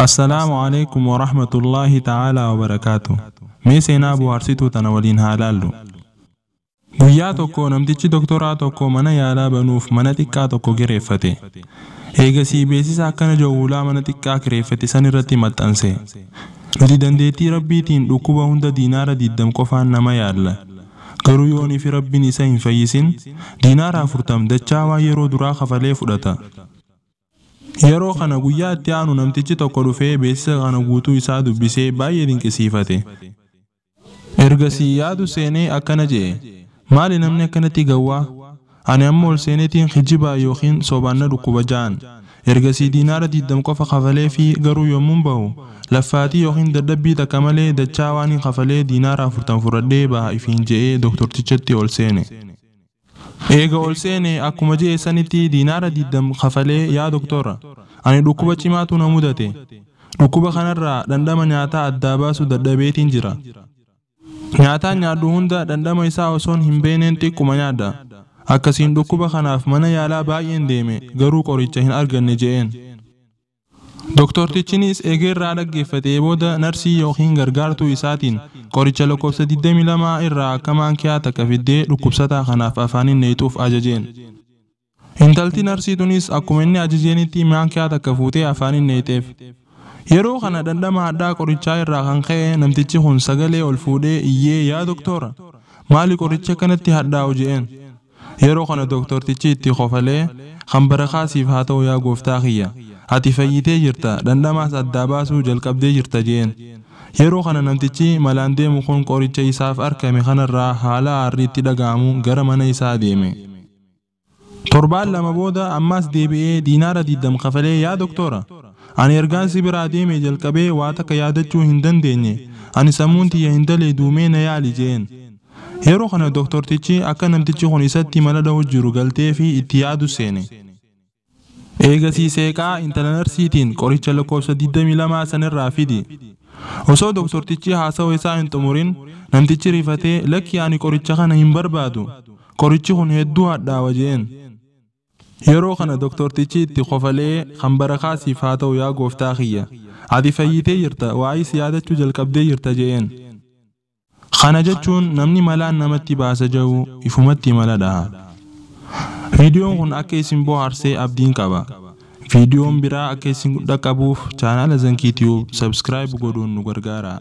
السلام عليكم ورحمة الله تعالى وبركاته. ميسينا بوارسيتو تناولين هالالو. guyyaa tokko namtichi doktoraa tokko mana yaalaa banuuf mana xiqqaa tokko kireeffate. Eegasii beeksisa akkana jawwulaa mana xiqqaa kireeffate san irratti maxxanse. Nuti dandeettii rabbiitiin dhukkuba hunda diinaara 20 qofaan nama yaalla. Garuu yoon ifi rabbiin isa hin fayyisin diinaara 40 dachaa waan yeroo duraa kafalee fudhata. Yeroo kana guyyaa itti aanu namtichi tokko dhufee beeksisa kana guutuu isaa dubbisee baay'ee dinqisiifate. Ergasii yaadu seenee akkana jedhe. Maali namni akkanatti gawwaa? Ani amma ol seeneetiin kijibaa yookiin sobaanna dhukkuba ja'an. Ergasii diinaara 20 qofa kafalee fi garuu yommuun bahu laffaatii yookiin dadhabbii takka malee dachaa waan hin kafalee diinaara 40 fudhadhee baha ifiin jedhee doktortichatti ol seene. Eega ol seene akkuma jedhe sanitti diinaara 20 kafalee yaa doktora, ani dhukkuba cimaatu na mudate. Dhukkuba kanarraa dhandhama nyaataa addaa baasu dadhabeetiin jira. Nyaataan nyaadhu hunda dhandhama isaa osoon hin beekneen xiqquma nyaadha. Akkasiin dhukkuba kanaaf mana yaalaa baay'een deeme garuu qoricha hin arganne jedheen. Doktortichinis eegeerraa dhaggeeffatee booda narsii yookiin gargaartuu isaatiin qoricha lakkoofsa 22 irraa akka maankiyaa takka fiddee dhukkubsataa kanaaf afaaniin neexuuf ajajeen. Intalti narsii tunis akkuma inni ajajeenitti maankiyaa takka fuutee afaaniin neexeef. Yeroo kana dhandhama addaa qorichaa irraa kan ka'e namtichi kun sagalee ol fuudhee iyyee yaa doktora maali qoricha kanatti hadhaa'u jedheen. Yeroo kana doktortichi itti qofalee kan barakaasiif haa ta'u yaa gooftaa kiyya ati fayyitee jirta dhandhamaas addaa baasuu jalqabdee jirta jedheen. Yeroo kana namtichi malaan deemu kun qoricha isaaf arkame kanarraa haala aarriitti dhaga'amu gara mana isaa deeme. Torbaan lama booda ammas deebi'ee diinaara 20 kafalee yaa doktora ani ergaan si biraa deeme jalqabee waa takka yaadachuu hin dandeenye ani sammuun tiyya hin dalee duumee na yaali jedheen. Yeroo kana doktortichi akka namtichi kun isatti mala dha'u jiru galtee fi itti yaadu seene. Eegasii seeqaa intala narsiitiin qoricha lakkoofsa 22 sanirraa fidi. Osoo doktortichi haasawaa isaa hin xumurin namtichi rifatee lakki ani qoricha kana hin barbaadu qorichi kun hedduu hadhaawa jedheen. Yeroo kana doktortichi itti qofalee kan barakaasiif haa ta'u yaa gooftaa kiyya ati fayyitee jirta waa'is yaadachuu jalqabdee jirta jedheen. Kana jechuun namni malaan namatti baasa jiru ifumatti mala dhaha. Viidiyoon kun akka isin bohaarsee abdiin qaba. Viidiyoon biraa akka isin dhaqqabuuf chaanaala Zankii Tiyuub subscribe godhuun nu gargaara.